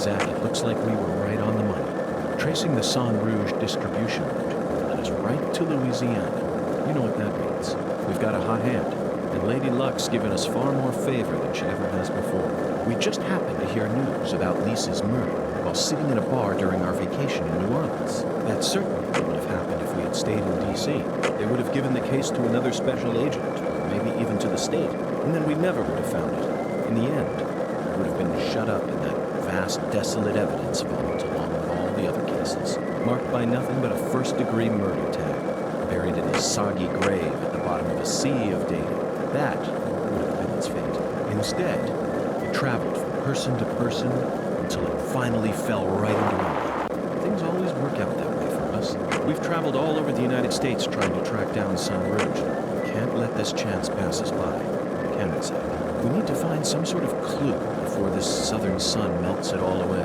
It looks like we were right on the money. Tracing the San Rouge distribution route led us right to Louisiana. You know what that means. We've got a hot hand, and Lady Luck's given us far more favor than she ever has before. We just happened to hear news about Lisa's murder while sitting in a bar during our vacation in New Orleans. That certainly wouldn't have happened if we had stayed in D.C. They would have given the case to another special agent, or maybe even to the state, and then we never would have found it. In the end, we would have been shut up in that vast, desolate evidence vault along with all the other cases, marked by nothing but a first-degree murder tag, buried in a soggy grave at the bottom of a sea of data. That would have been its fate. Instead, it traveled from person to person until it finally fell right into our lap. Things always work out that way for us. We've traveled all over the United States trying to track down San Rouge. We can't let this chance pass us by, can we, Zach? We need to find some sort of clue before this southern sun melts it all away.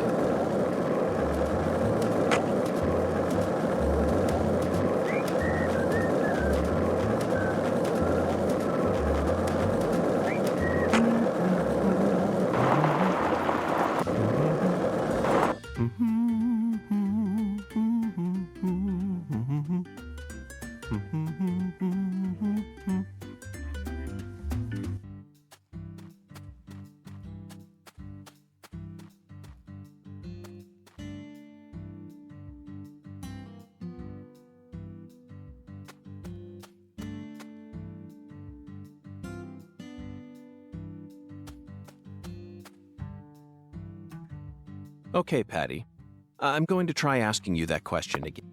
Okay, Patty. I'm going to try asking you that question again.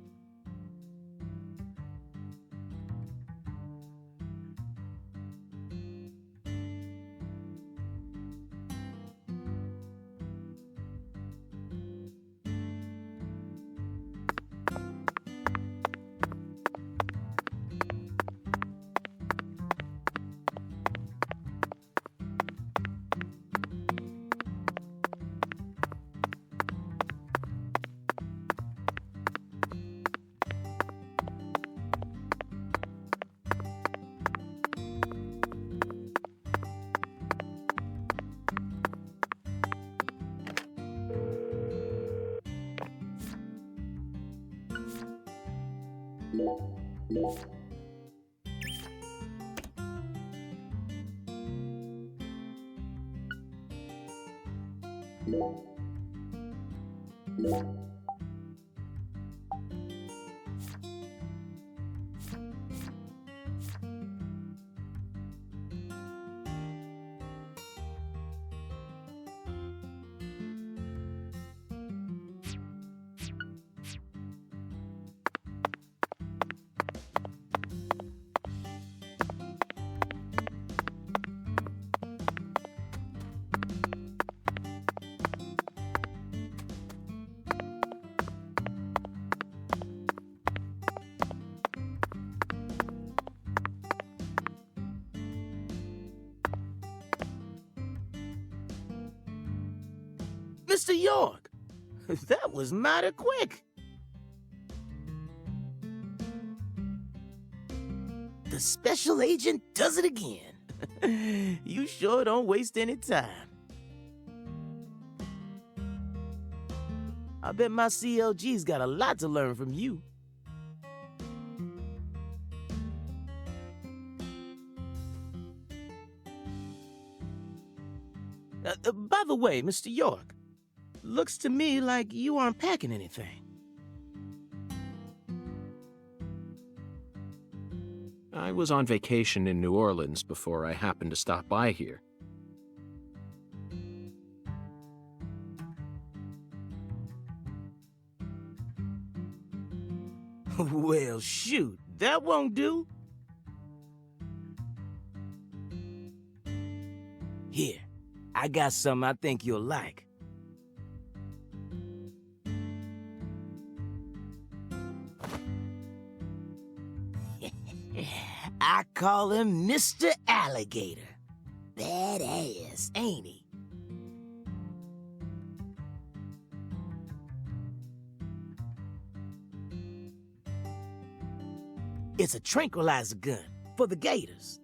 Mr. York, that was mighty quick. The special agent does it again. You sure don't waste any time. I bet my CLG's got a lot to learn from you. By the way, Mr. York, looks to me like you aren't packing anything. I was on vacation in New Orleans before I happened to stop by here. Well, shoot, that won't do. Here, I got something I think you'll like. I call him Mr. Alligator. Badass, ain't he? It's a tranquilizer gun for the gators.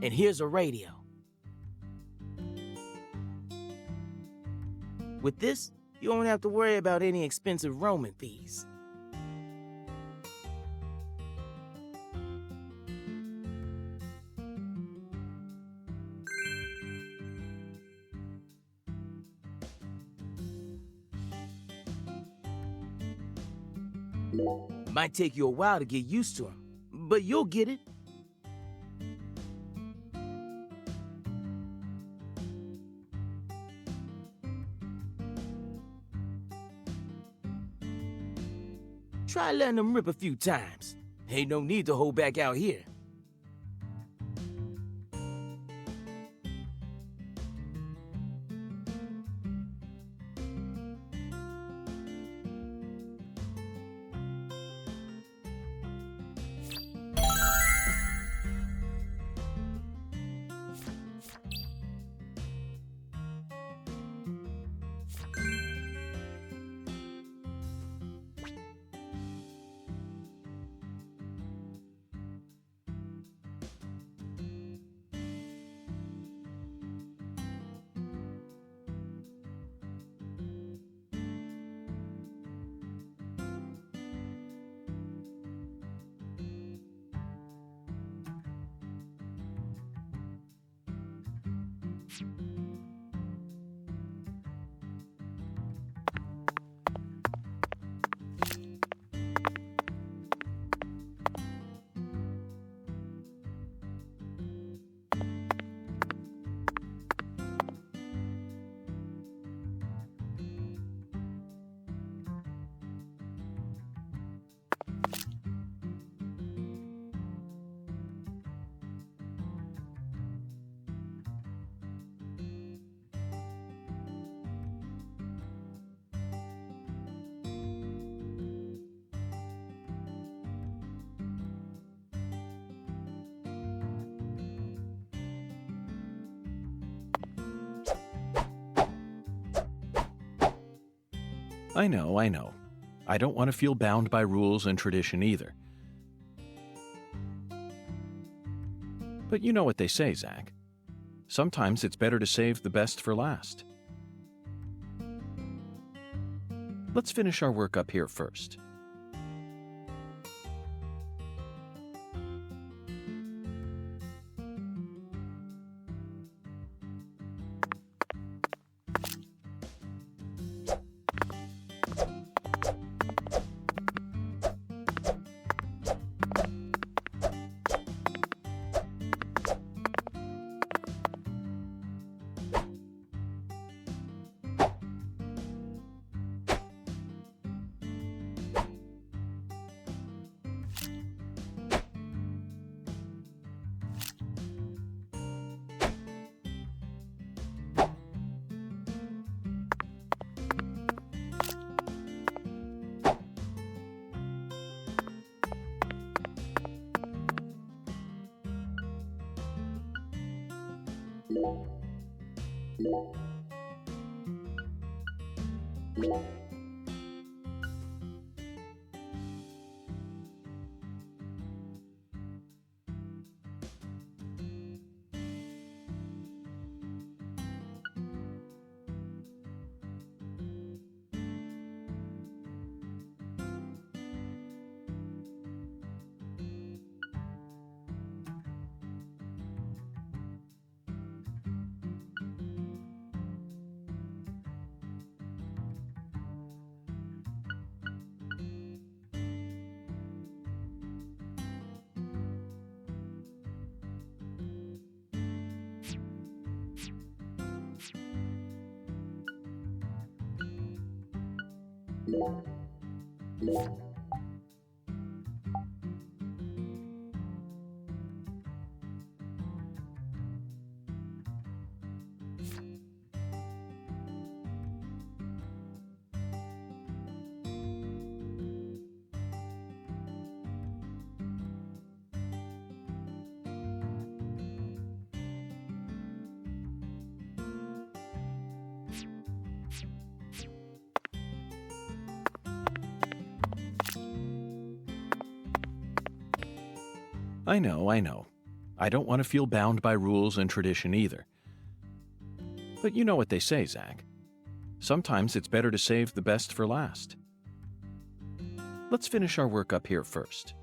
And here's a radio. With this, you won't have to worry about any expensive roaming fees. Might take you a while to get used to them, but you'll get it. Try letting them rip a few times. Ain't no need to hold back out here. I know, I know. I don't want to feel bound by rules and tradition either. But you know what they say, Zach. Sometimes it's better to save the best for last. Let's finish our work up here first. I know, I know. I don't want to feel bound by rules and tradition either. But you know what they say, Zach. Sometimes it's better to save the best for last. Let's finish our work up here first.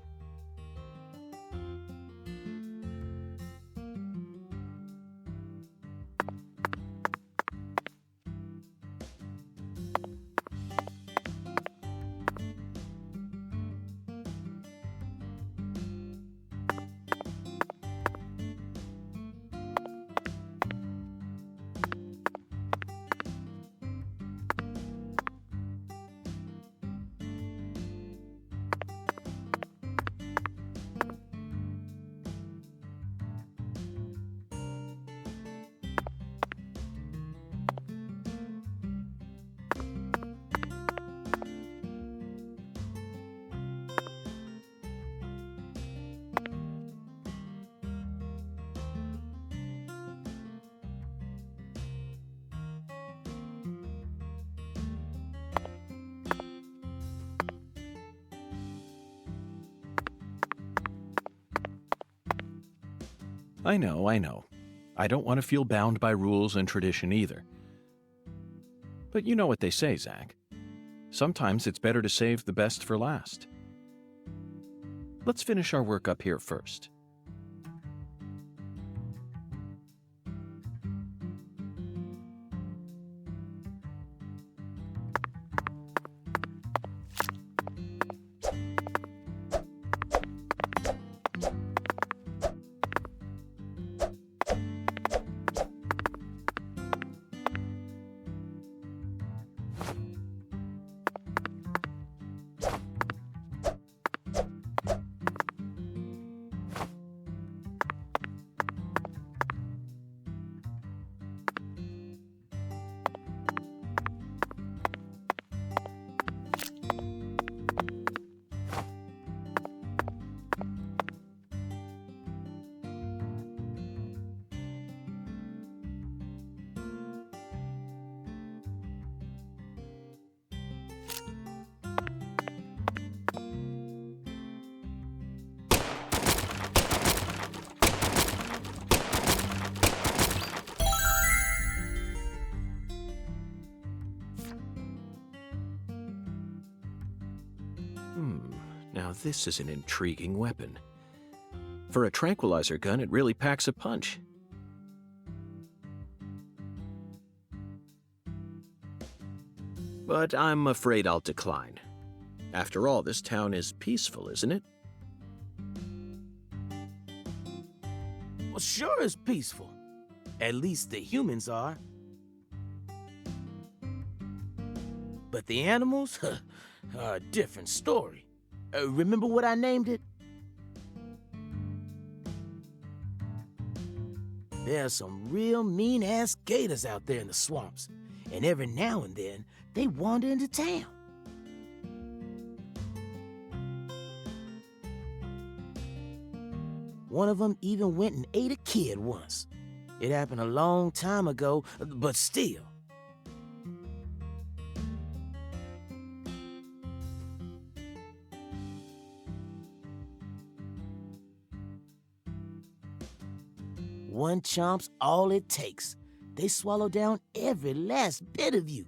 I know, I know. I don't want to feel bound by rules and tradition either. But you know what they say, Zach. Sometimes it's better to save the best for last. Let's finish our work up here first. Now this is an intriguing weapon. For a tranquilizer gun, it really packs a punch. But I'm afraid I'll decline. After all, this town is peaceful, isn't it? Well, sure it's peaceful. At least the humans are. But the animals are a different story. Remember what I named it? There are some real mean-ass gators out there in the swamps, and every now and then, they wander into town. One of them even went and ate a kid once. It happened a long time ago, but still. One chomp's all it takes. They swallow down every last bit of you.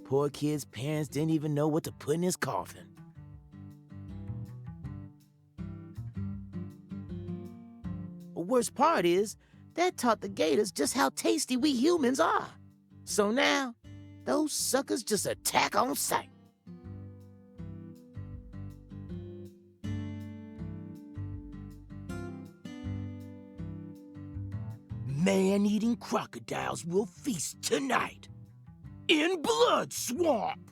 Poor kid's parents didn't even know what to put in his coffin. The worst part is, that taught the gators just how tasty we humans are. So now, those suckers just attack on sight. Man-eating crocodiles will feast tonight. In Blood Swamp!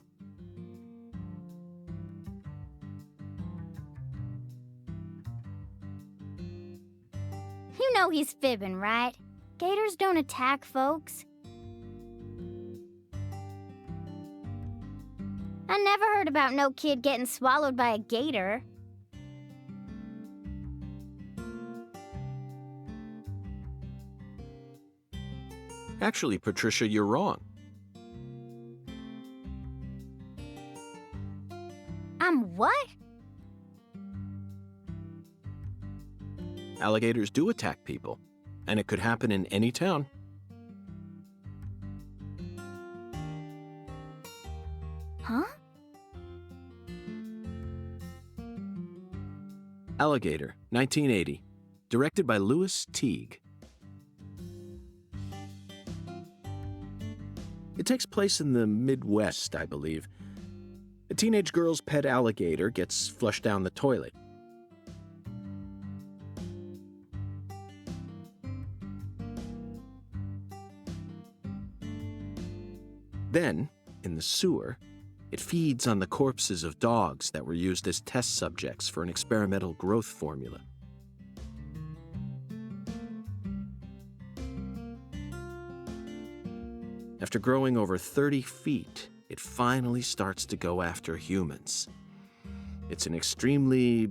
You know he's fibbing, right? Gators don't attack folks. I never heard about no kid getting swallowed by a gator. Actually, Patricia, you're wrong. I'm what? Alligators do attack people, and it could happen in any town. Huh? Alligator, 1980. Directed by Louis Teague. It takes place in the Midwest, I believe. A teenage girl's pet alligator gets flushed down the toilet. Then, in the sewer, it feeds on the corpses of dogs that were used as test subjects for an experimental growth formula. After growing over 30 feet, it finally starts to go after humans. It's an extremely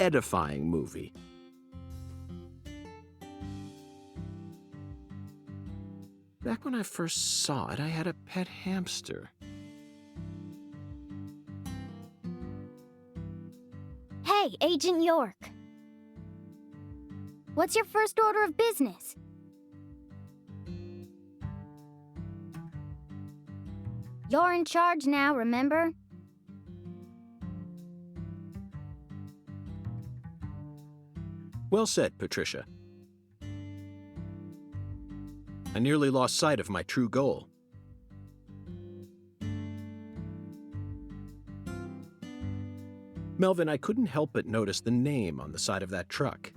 edifying movie. Back when I first saw it, I had a pet hamster. Hey, Agent York. What's your first order of business? You're in charge now, remember? Well said, Patricia. I nearly lost sight of my true goal. Melvin, I couldn't help but notice the name on the side of that truck.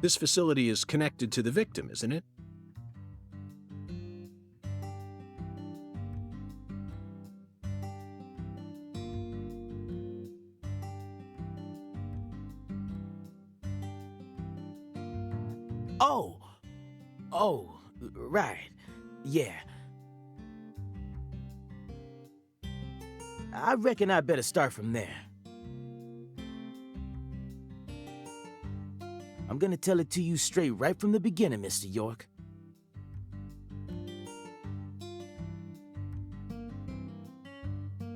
This facility is connected to the victim, isn't it? Oh, right. Yeah. I reckon I better start from there. I'm gonna tell it to you straight right from the beginning, Mr. York.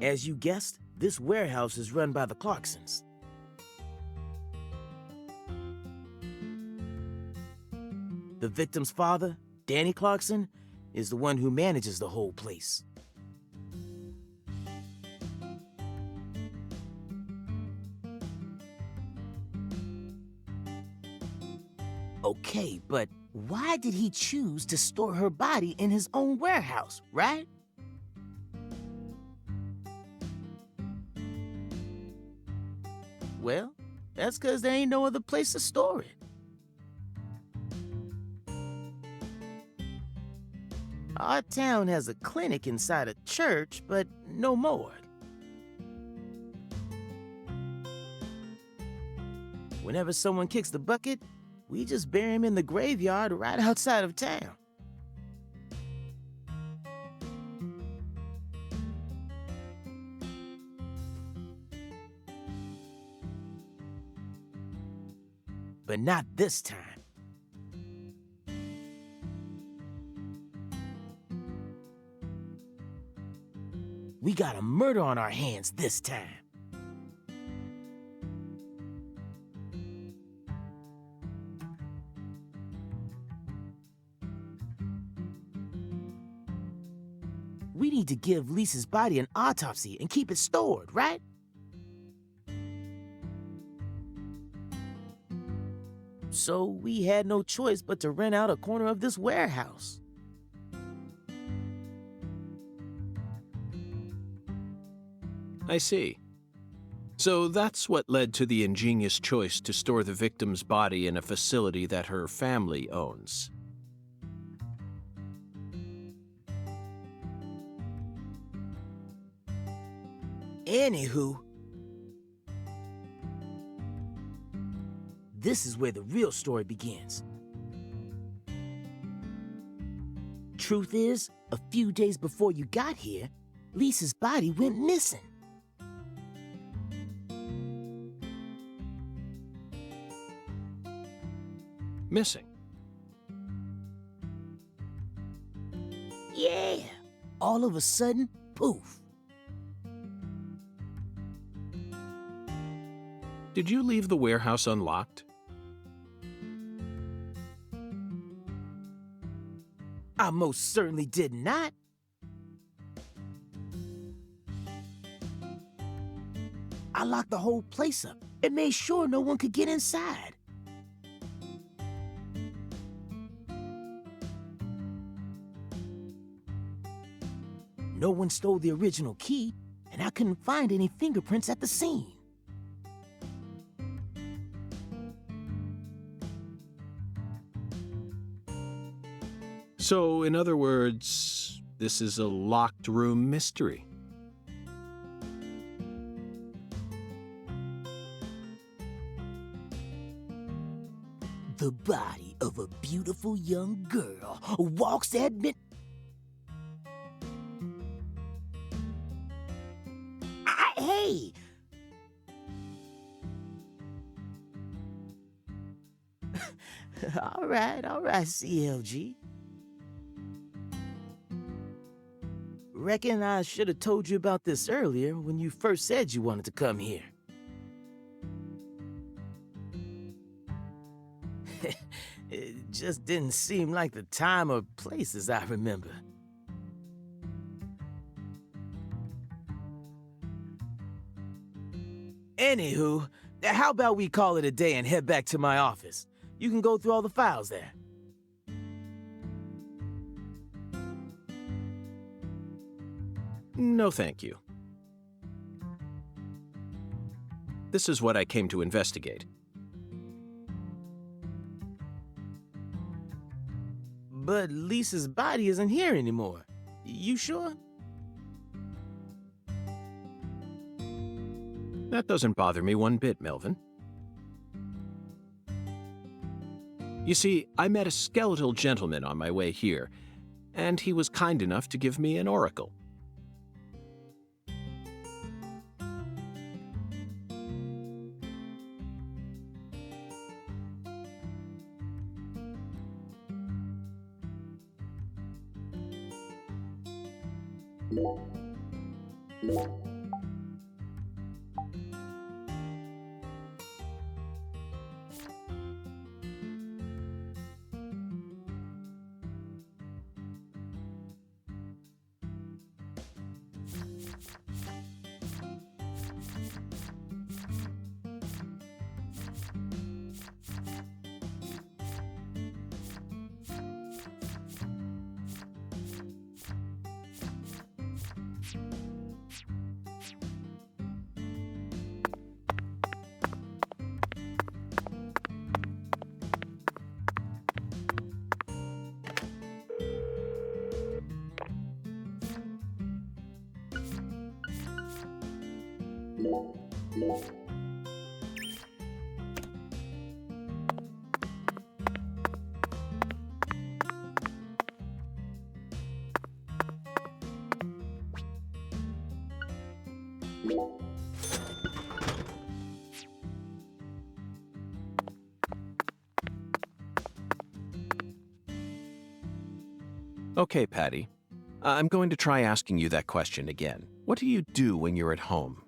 As you guessed, This warehouse is run by the Clarksons. The victim's father, Danny Clarkson, is the one who manages the whole place. Okay, but why did he choose to store her body in his own warehouse, right? Well, that's because there ain't no other place to store it. Our town has a clinic inside a church, but no morgue. Whenever someone kicks the bucket, we just bury him in the graveyard right outside of town. But not this time. We got a murder on our hands this time. We need to give Lisa's body an autopsy and keep it stored, right? So we had no choice but to rent out a corner of this warehouse. I see. So that's what led to the ingenious choice to store the victim's body in a facility that her family owns. Anywho, this is where the real story begins. Truth is, a few days before you got here, Lisa's body went missing. Missing? Yeah, all of a sudden, poof. Did you leave the warehouse unlocked? I most certainly did not. I locked the whole place up and made sure no one could get inside. No one stole the original key, and I couldn't find any fingerprints at the scene. So, in other words, this is a locked room mystery. The body of a beautiful young girl walks at midnight. Hey! All right, CLG. Reckon I should have told you about this earlier when you first said you wanted to come here. It just didn't seem like the time or place as I remember. Anywho, how about we call it a day and head back to my office? You can go through all the files there. No, thank you. This is what I came to investigate. But Lisa's body isn't here anymore. You sure? That doesn't bother me one bit, Melvin. You see, I met a skeletal gentleman on my way here, and he was kind enough to give me an oracle. Okay, Patty. I'm going to try asking you that question again. What do you do when you're at home?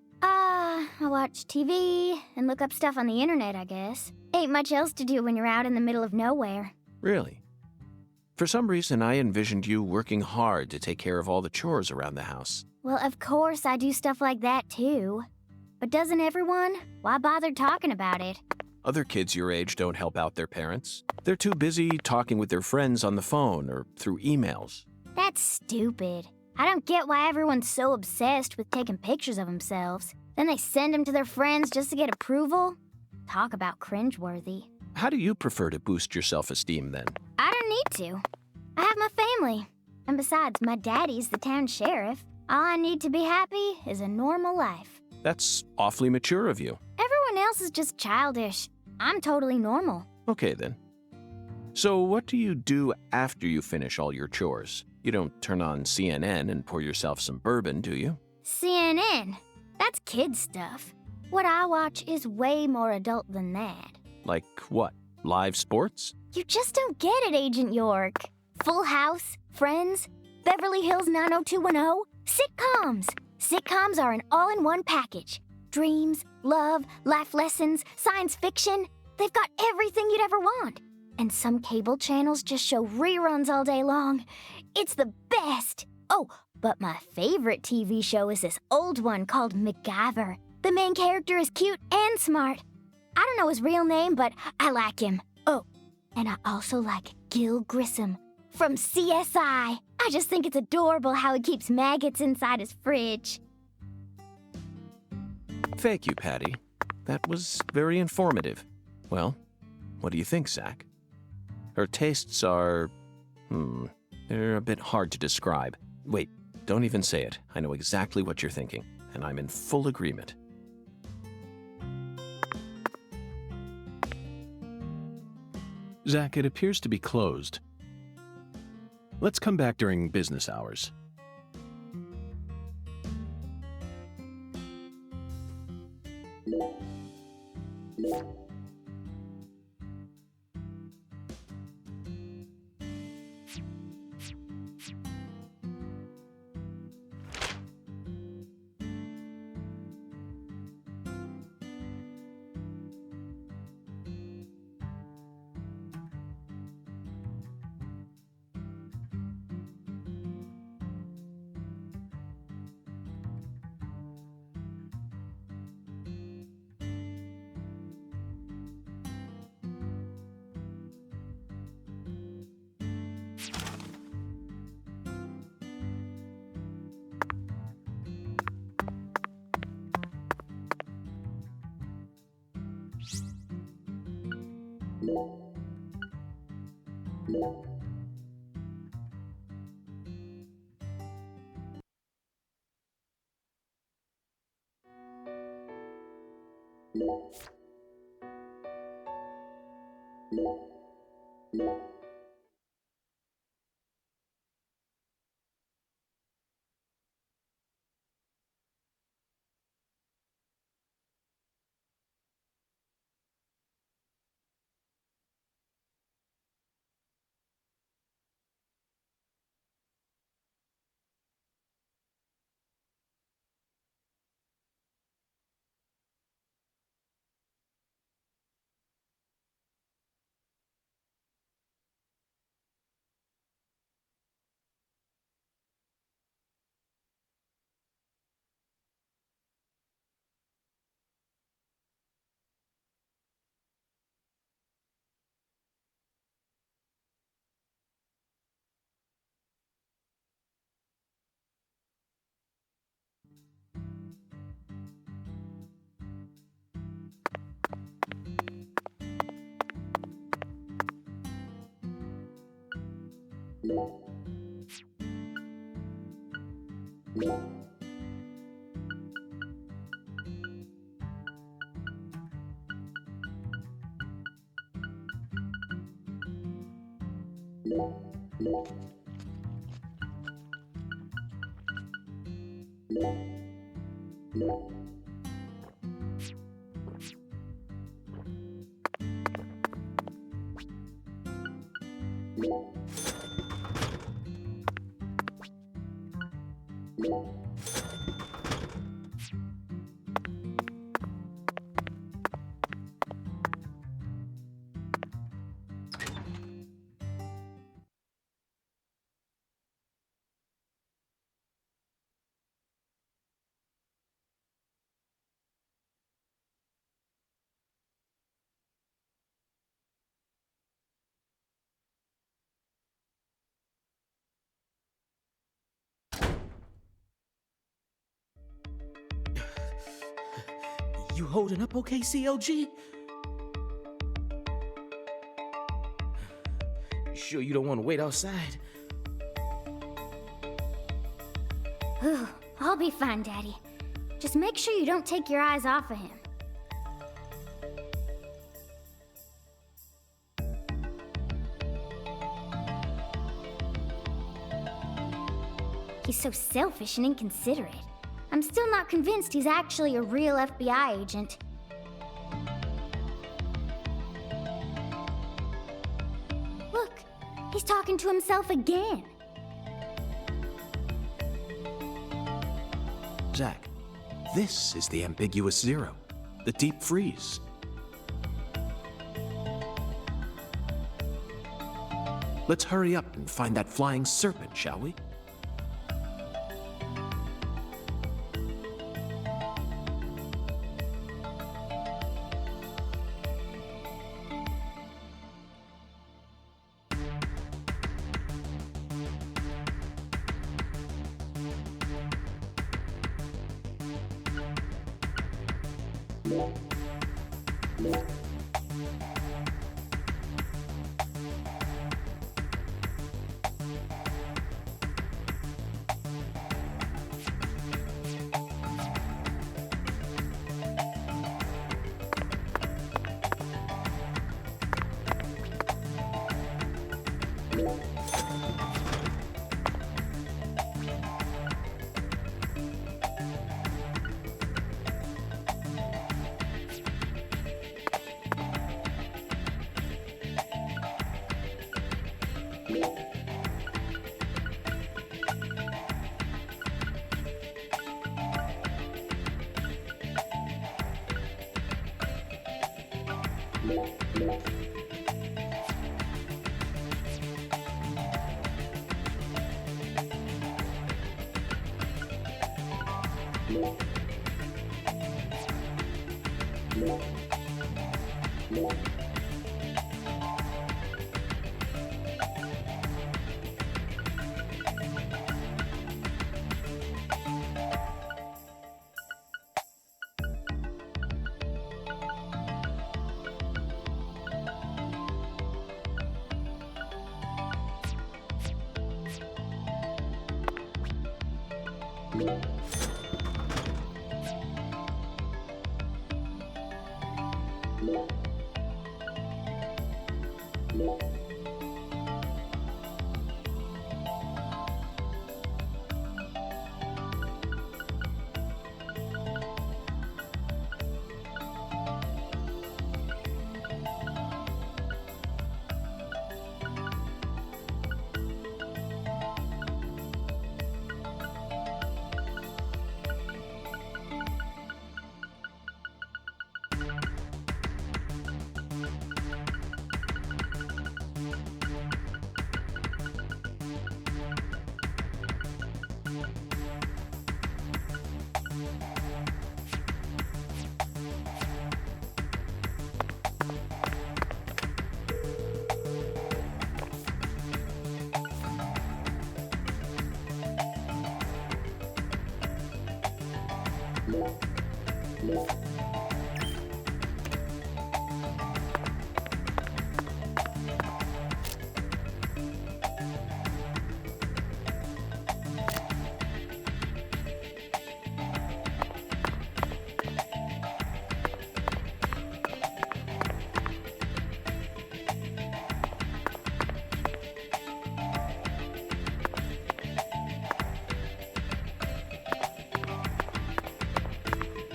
I watch TV and look up stuff on the internet, I guess. Ain't much else to do when you're out in the middle of nowhere. Really? For some reason, I envisioned you working hard to take care of all the chores around the house. Well, of course I do stuff like that too. But doesn't everyone? Why bother talking about it? Other kids your age don't help out their parents. They're too busy talking with their friends on the phone or through emails. That's stupid. I don't get why everyone's so obsessed with taking pictures of themselves. Then they send them to their friends just to get approval? Talk about cringeworthy. How do you prefer to boost your self-esteem then? I don't need to. I have my family. And besides, my daddy's the town sheriff. All I need to be happy is a normal life. That's awfully mature of you. Everyone else is just childish. I'm totally normal. Okay then. So what do you do after you finish all your chores? You don't turn on CNN and pour yourself some bourbon, do you? CNN? That's kid stuff. What I watch is way more adult than that. Like what? Live sports? You just don't get it, Agent York. Full House, Friends, Beverly Hills 90210, sitcoms. Sitcoms are an all-in-one package. Dreams, love, life lessons, science fiction. They've got everything you'd ever want. And some cable channels just show reruns all day long. It's the best. Oh, but my favorite TV show is this old one called MacGyver. The main character is cute and smart. I don't know his real name, but I like him. Oh, and I also like Gil Grissom from CSI. I just think it's adorable how he keeps maggots inside his fridge. Thank you, Patty. That was very informative. Well, what do you think, Zach? Her tastes are... they're a bit hard to describe. Wait, don't even say it. I know exactly what you're thinking, and I'm in full agreement. Zach, it appears to be closed. Let's come back during business hours. You holding up okay, CLG? You sure you don't want to wait outside? Ooh, I'll be fine, Daddy. Just make sure you don't take your eyes off of him. He's so selfish and inconsiderate. I'm still not convinced he's actually a real FBI agent. Look, he's talking to himself again. Zack, this is the ambiguous zero, the deep freeze. Let's hurry up and find that flying serpent, shall we?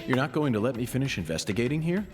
You're not going to let me finish investigating here?